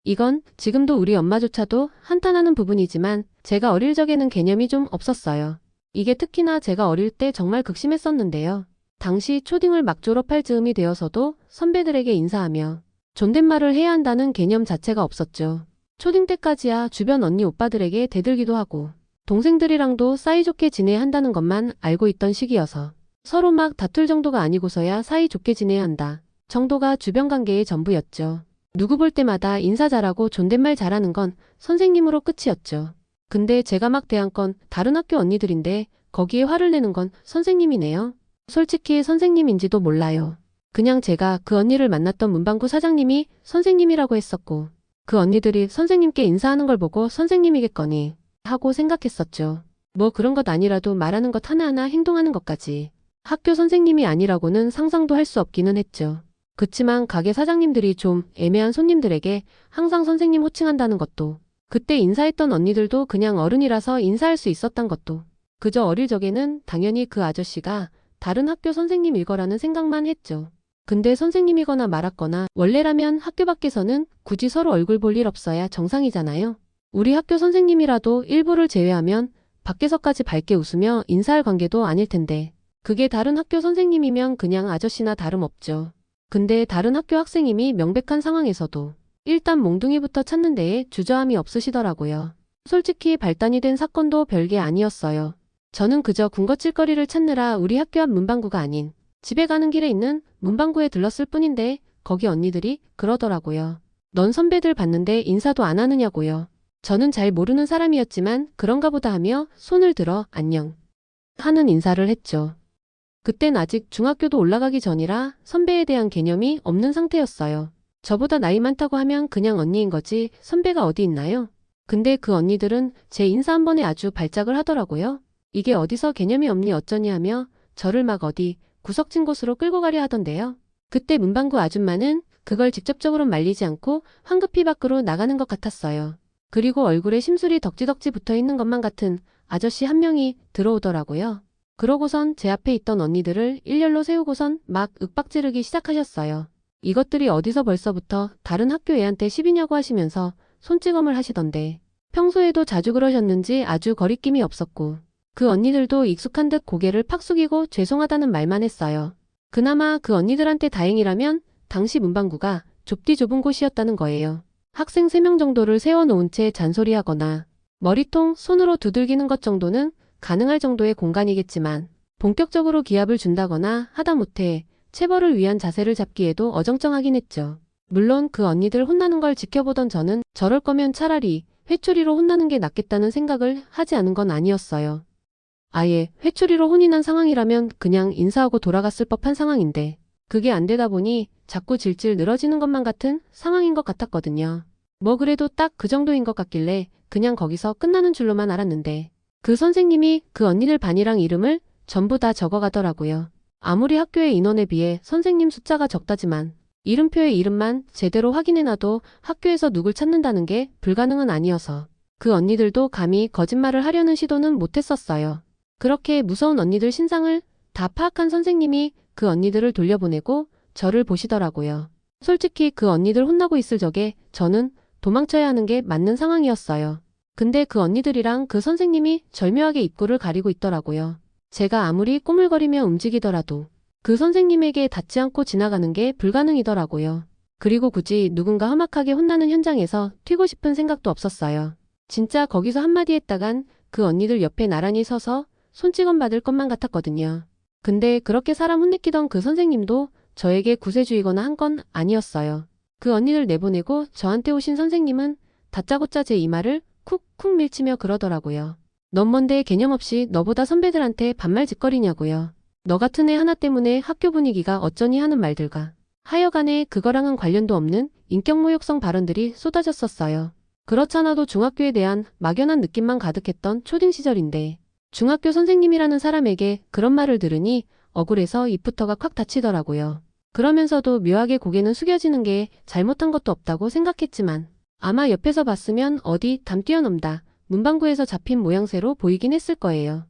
이건 지금도 우리 엄마조차도 한탄하는 부분이지만 제가 어릴 적에는 개념이 좀 없었어요. 이게 특히나 제가 어릴 때 정말 극심했었는데요. 당시 초딩을 막 졸업할 즈음이 되어서도 선배들에게 인사하며 존댓말을 해야 한다는 개념 자체가 없었죠. 초딩 때까지야 주변 언니 오빠들에게 대들기도 하고 동생들이랑도 사이좋게 지내야 한다는 것만 알고 있던 시기여서 서로 막 다툴 정도가 아니고서야 사이좋게 지내야 한다 정도가 주변 관계의 전부였죠. 누구 볼 때마다 인사 잘하고 존댓말 잘하는 건 선생님으로 끝이었죠. 근데 제가 막 대한 건 다른 학교 언니들인데 거기에 화를 내는 건 선생님이네요. 솔직히 선생님인지도 몰라요. 그냥 제가 그 언니를 만났던 문방구 사장님이 선생님이라고 했었고 그 언니들이 선생님께 인사하는 걸 보고 선생님이겠거니 하고 생각했었죠. 뭐 그런 것 아니라도 말하는 것 하나하나 행동하는 것까지 학교 선생님이 아니라고는 상상도 할 수 없기는 했죠. 그치만 가게 사장님들이 좀 애매한 손님들에게 항상 선생님 호칭한다는 것도 그때 인사했던 언니들도 그냥 어른이라서 인사할 수 있었던 것도 그저 어릴 적에는 당연히 그 아저씨가 다른 학교 선생님일 거라는 생각만 했죠. 근데 선생님이거나 말았거나 원래라면 학교 밖에서는 굳이 서로 얼굴 볼 일 없어야 정상이잖아요. 우리 학교 선생님이라도 일부를 제외하면 밖에서까지 밝게 웃으며 인사할 관계도 아닐 텐데 그게 다른 학교 선생님이면 그냥 아저씨나 다름없죠. 근데 다른 학교 학생임이 명백한 상황에서도 일단 몽둥이부터 찾는 데에 주저함이 없으시더라고요. 솔직히 발단이 된 사건도 별게 아니었어요. 저는 그저 군것질거리를 찾느라 우리 학교 앞 문방구가 아닌 집에 가는 길에 있는 문방구에 들렀을 뿐인데 거기 언니들이 그러더라고요. 넌 선배들 봤는데 인사도 안 하느냐고요. 저는 잘 모르는 사람이었지만 그런가 보다 하며 손을 들어 안녕 하는 인사를 했죠. 그땐 아직 중학교도 올라가기 전이라 선배에 대한 개념이 없는 상태였어요. 저보다 나이 많다고 하면 그냥 언니인 거지 선배가 어디 있나요? 근데 그 언니들은 제 인사 한 번에 아주 발작을 하더라고요. 이게 어디서 개념이 없니 어쩌니 하며 저를 막 어디 구석진 곳으로 끌고 가려 하던데요. 그때 문방구 아줌마는 그걸 직접적으로 말리지 않고 황급히 밖으로 나가는 것 같았어요. 그리고 얼굴에 심술이 덕지덕지 붙어있는 것만 같은 아저씨 한 명이 들어오더라고요. 그러고선 제 앞에 있던 언니들을 일렬로 세우고선 막 윽박지르기 시작하셨어요. 이것들이 어디서 벌써부터 다른 학교 애한테 시비냐고 하시면서 손찌검을 하시던데 평소에도 자주 그러셨는지 아주 거리낌이 없었고 그 언니들도 익숙한 듯 고개를 팍 숙이고 죄송하다는 말만 했어요. 그나마 그 언니들한테 다행이라면 당시 문방구가 좁디 좁은 곳이었다는 거예요. 학생 3명 정도를 세워놓은 채 잔소리하거나 머리통 손으로 두들기는 것 정도는 가능할 정도의 공간이겠지만 본격적으로 기합을 준다거나 하다못해 체벌을 위한 자세를 잡기에도 어정쩡하긴 했죠. 물론 그 언니들 혼나는 걸 지켜보던 저는 저럴 거면 차라리 회초리로 혼나는 게 낫겠다는 생각을 하지 않은 건 아니었어요. 아예 회초리로 혼이 난 상황이라면 그냥 인사하고 돌아갔을 법한 상황인데 그게 안 되다 보니 자꾸 질질 늘어지는 것만 같은 상황인 것 같았거든요. 뭐 그래도 딱 그 정도인 것 같길래 그냥 거기서 끝나는 줄로만 알았는데 그 선생님이 그 언니들 반이랑 이름을 전부 다 적어가더라고요. 아무리 학교의 인원에 비해 선생님 숫자가 적다지만 이름표의 이름만 제대로 확인해놔도 학교에서 누굴 찾는다는 게 불가능은 아니어서 그 언니들도 감히 거짓말을 하려는 시도는 못했었어요. 그렇게 무서운 언니들 신상을 다 파악한 선생님이 그 언니들을 돌려보내고 저를 보시더라고요. 솔직히 그 언니들 혼나고 있을 적에 저는 도망쳐야 하는 게 맞는 상황이었어요. 근데 그 언니들이랑 그 선생님이 절묘하게 입구를 가리고 있더라고요. 제가 아무리 꼬물거리며 움직이더라도 그 선생님에게 닿지 않고 지나가는 게 불가능이더라고요. 그리고 굳이 누군가 험악하게 혼나는 현장에서 튀고 싶은 생각도 없었어요. 진짜 거기서 한마디 했다간 그 언니들 옆에 나란히 서서 손찌검 받을 것만 같았거든요. 근데 그렇게 사람 혼내키던 그 선생님도 저에게 구세주이거나 한 건 아니었어요. 그 언니들 내보내고 저한테 오신 선생님은 다짜고짜 제 이마를 쿡쿡 밀치며 그러더라고요. 넌 뭔데 개념 없이 너보다 선배들한테 반말 짓거리냐고요. 너 같은 애 하나 때문에 학교 분위기가 어쩌니 하는 말들과 하여간에 그거랑은 관련도 없는 인격모욕성 발언들이 쏟아졌었어요. 그렇잖아도 중학교에 대한 막연한 느낌만 가득했던 초딩 시절인데 중학교 선생님이라는 사람에게 그런 말을 들으니 억울해서 입부터가 콱 닫히더라고요. 그러면서도 묘하게 고개는 숙여지는 게 잘못한 것도 없다고 생각했지만 아마 옆에서 봤으면 어디 담 뛰어넘다 문방구에서 잡힌 모양새로 보이긴 했을 거예요.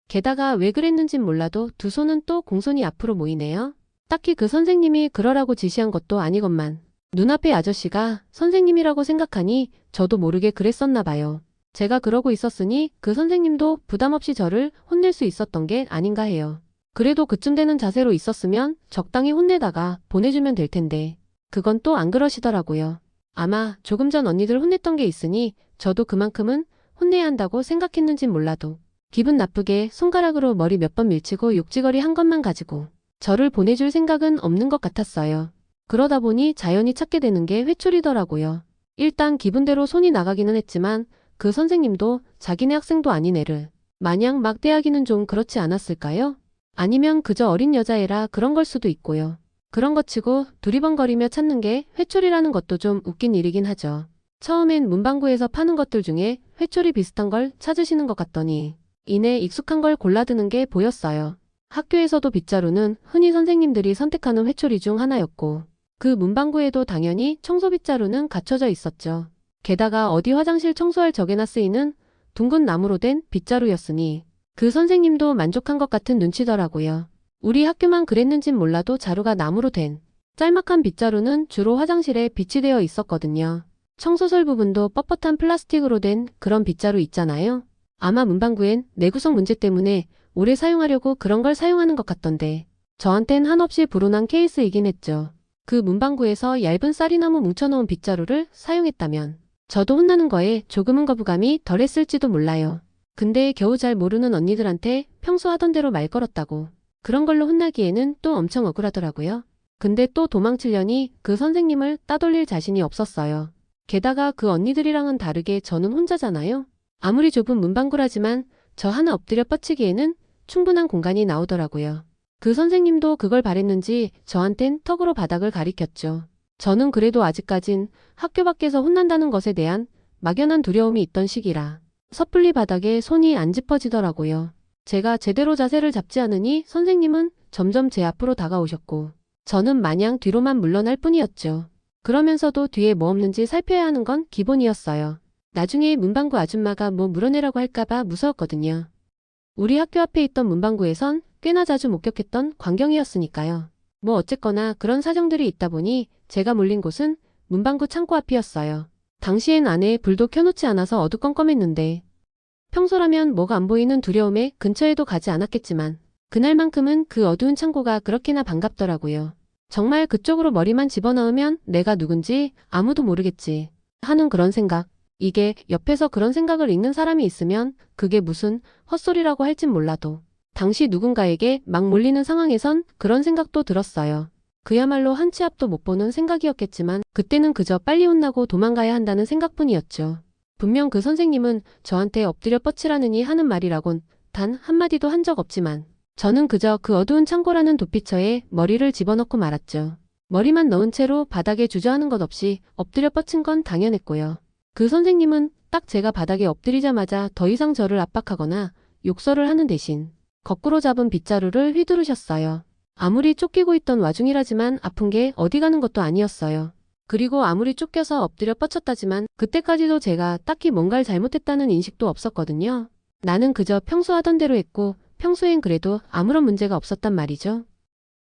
게다가 왜 그랬는진 몰라도 두 손은 또 공손히 앞으로 모이네요. 딱히 그 선생님이 그러라고 지시한 것도 아니건만 눈앞의 아저씨가 선생님이라고 생각하니 저도 모르게 그랬었나 봐요. 제가 그러고 있었으니 그 선생님도 부담 없이 저를 혼낼 수 있었던 게 아닌가 해요. 그래도 그쯤 되는 자세로 있었으면 적당히 혼내다가 보내주면 될 텐데 그건 또 안 그러시더라고요. 아마 조금 전 언니들 혼냈던 게 있으니 저도 그만큼은 혼내야 한다고 생각했는진 몰라도 기분 나쁘게 손가락으로 머리 몇 번 밀치고 욕지거리 한 것만 가지고 저를 보내줄 생각은 없는 것 같았어요. 그러다 보니 자연히 찾게 되는 게 회초리더라고요. 일단 기분대로 손이 나가기는 했지만 그 선생님도 자기네 학생도 아닌 애를 마냥 막 대하기는 좀 그렇지 않았을까요? 아니면 그저 어린 여자애라 그런 걸 수도 있고요. 그런 것 치고 두리번거리며 찾는 게 회초리라는 것도 좀 웃긴 일이긴 하죠. 처음엔 문방구에서 파는 것들 중에 회초리 비슷한 걸 찾으시는 것 같더니 이내 익숙한 걸 골라드는 게 보였어요. 학교에서도 빗자루는 흔히 선생님들이 선택하는 회초리 중 하나였고 그 문방구에도 당연히 청소 빗자루는 갖춰져 있었죠. 게다가 어디 화장실 청소할 적에나 쓰이는 둥근 나무로 된 빗자루였으니 그 선생님도 만족한 것 같은 눈치더라고요. 우리 학교만 그랬는진 몰라도 자루가 나무로 된 짤막한 빗자루는 주로 화장실에 비치되어 있었거든요. 청소설 부분도 뻣뻣한 플라스틱으로 된 그런 빗자루 있잖아요. 아마 문방구엔 내구성 문제 때문에 오래 사용하려고 그런 걸 사용하는 것 같던데 저한텐 한없이 불온한 케이스이긴 했죠. 그 문방구에서 얇은 쌀이나무 뭉쳐놓은 빗자루를 사용했다면 저도 혼나는 거에 조금은 거부감이 덜했을지도 몰라요. 근데 겨우 잘 모르는 언니들한테 평소 하던 대로 말 걸었다고 그런 걸로 혼나기에는 또 엄청 억울하더라고요. 근데 또 도망치려니 그 선생님을 따돌릴 자신이 없었어요. 게다가 그 언니들이랑은 다르게 저는 혼자잖아요. 아무리 좁은 문방구라지만 저 하나 엎드려 뻗치기에는 충분한 공간이 나오더라고요. 그 선생님도 그걸 바랬는지 저한텐 턱으로 바닥을 가리켰죠. 저는 그래도 아직까진 학교 밖에서 혼난다는 것에 대한 막연한 두려움이 있던 시기라 섣불리 바닥에 손이 안 짚어지더라고요. 제가 제대로 자세를 잡지 않으니 선생님은 점점 제 앞으로 다가오셨고 저는 마냥 뒤로만 물러날 뿐이었죠. 그러면서도 뒤에 뭐 없는지 살펴야 하는 건 기본이었어요. 나중에 문방구 아줌마가 뭐 물어내라고 할까봐 무서웠거든요. 우리 학교 앞에 있던 문방구에선 꽤나 자주 목격했던 광경이었으니까요. 뭐 어쨌거나 그런 사정들이 있다 보니 제가 몰린 곳은 문방구 창고 앞이었어요. 당시엔 안에 불도 켜놓지 않아서 어두컴컴했는데 평소라면 뭐가 안 보이는 두려움에 근처에도 가지 않았겠지만 그날만큼은 그 어두운 창고가 그렇게나 반갑더라고요. 정말 그쪽으로 머리만 집어넣으면 내가 누군지 아무도 모르겠지 하는 그런 생각. 이게 옆에서 그런 생각을 읽는 사람이 있으면 그게 무슨 헛소리라고 할진 몰라도 당시 누군가에게 막 몰리는 상황에선 그런 생각도 들었어요. 그야말로 한 치 앞도 못 보는 생각이었겠지만 그때는 그저 빨리 혼나고 도망가야 한다는 생각뿐이었죠. 분명 그 선생님은 저한테 엎드려 뻗치라느니 하는 말이라곤 단 한마디도 한 적 없지만 저는 그저 그 어두운 창고라는 도피처에 머리를 집어넣고 말았죠. 머리만 넣은 채로 바닥에 주저하는 것 없이 엎드려 뻗친 건 당연했고요. 그 선생님은 딱 제가 바닥에 엎드리자마자 더 이상 저를 압박하거나 욕설을 하는 대신 거꾸로 잡은 빗자루를 휘두르셨어요. 아무리 쫓기고 있던 와중이라지만 아픈 게 어디 가는 것도 아니었어요. 그리고 아무리 쫓겨서 엎드려 뻗쳤다지만 그때까지도 제가 딱히 뭔가를 잘못했다는 인식도 없었거든요. 나는 그저 평소 하던 대로 했고 평소엔 그래도 아무런 문제가 없었단 말이죠.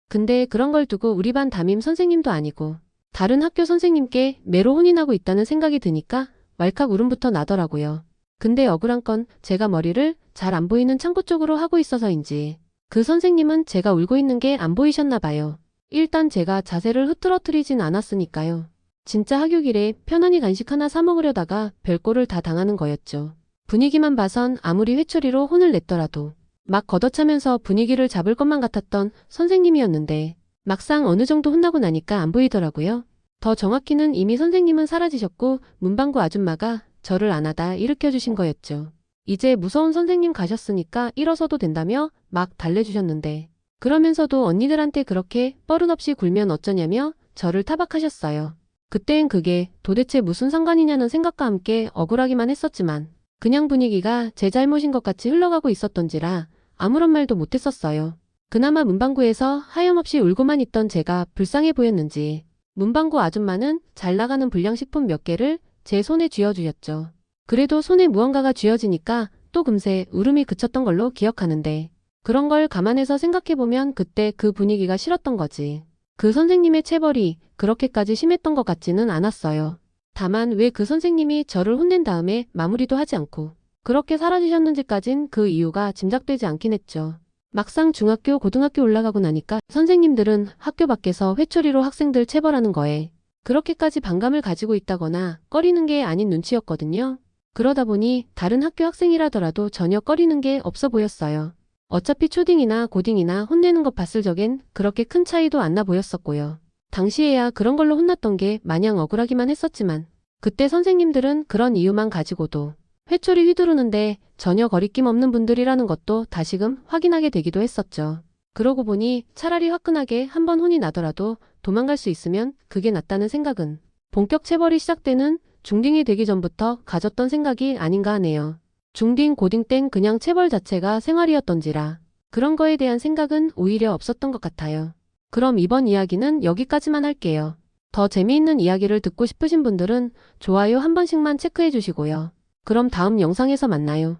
근데 그런 걸 두고 우리 반 담임 선생님도 아니고 다른 학교 선생님께 매로 혼인하고 있다는 생각이 드니까 왈칵 울음부터 나더라고요. 근데 억울한 건 제가 머리를 잘 안 보이는 창고 쪽으로 하고 있어서인지 그 선생님은 제가 울고 있는 게 안 보이셨나 봐요. 일단 제가 자세를 흐트러뜨리진 않았으니까요. 진짜 하교길에 편안히 간식 하나 사 먹으려다가 별꼴을 다 당하는 거였죠. 분위기만 봐선 아무리 회초리로 혼을 냈더라도 막 걷어차면서 분위기를 잡을 것만 같았던 선생님이었는데 막상 어느 정도 혼나고 나니까 안 보이더라고요. 더 정확히는 이미 선생님은 사라지셨고 문방구 아줌마가 저를 안아다 일으켜주신 거였죠. 이제 무서운 선생님 가셨으니까 일어서도 된다며 막 달래주셨는데 그러면서도 언니들한테 그렇게 뻐릇없이 굴면 어쩌냐며 저를 타박하셨어요. 그땐 그게 도대체 무슨 상관이냐는 생각과 함께 억울하기만 했었지만 그냥 분위기가 제 잘못인 것 같이 흘러가고 있었던지라 아무런 말도 못했었어요. 그나마 문방구에서 하염없이 울고만 있던 제가 불쌍해 보였는지 문방구 아줌마는 잘 나가는 불량식품 몇 개를 제 손에 쥐어주셨죠. 그래도 손에 무언가가 쥐어지니까 또 금세 울음이 그쳤던 걸로 기억하는데 그런 걸 감안해서 생각해보면 그때 그 분위기가 싫었던 거지. 그 선생님의 체벌이 그렇게까지 심했던 것 같지는 않았어요. 다만 왜 그 선생님이 저를 혼낸 다음에 마무리도 하지 않고 그렇게 사라지셨는지까진 그 이유가 짐작되지 않긴 했죠. 막상 중학교, 고등학교 올라가고 나니까 선생님들은 학교 밖에서 회초리로 학생들 체벌하는 거에 그렇게까지 반감을 가지고 있다거나 꺼리는 게 아닌 눈치였거든요. 그러다 보니 다른 학교 학생이라더라도 전혀 꺼리는 게 없어 보였어요. 어차피 초딩이나 고딩이나 혼내는 것 봤을 적엔 그렇게 큰 차이도 안 나 보였었고요. 당시에야 그런 걸로 혼났던 게 마냥 억울하기만 했었지만 그때 선생님들은 그런 이유만 가지고도 회초리 휘두르는데 전혀 거리낌 없는 분들이라는 것도 다시금 확인하게 되기도 했었죠. 그러고 보니 차라리 화끈하게 한번 혼이 나더라도 도망갈 수 있으면 그게 낫다는 생각은 본격 체벌이 시작되는 중딩이 되기 전부터 가졌던 생각이 아닌가 하네요. 중딩, 고딩 땐 그냥 체벌 자체가 생활이었던지라 그런 거에 대한 생각은 오히려 없었던 것 같아요. 그럼 이번 이야기는 여기까지만 할게요. 더 재미있는 이야기를 듣고 싶으신 분들은 좋아요 한 번씩만 체크해 주시고요. 그럼 다음 영상에서 만나요.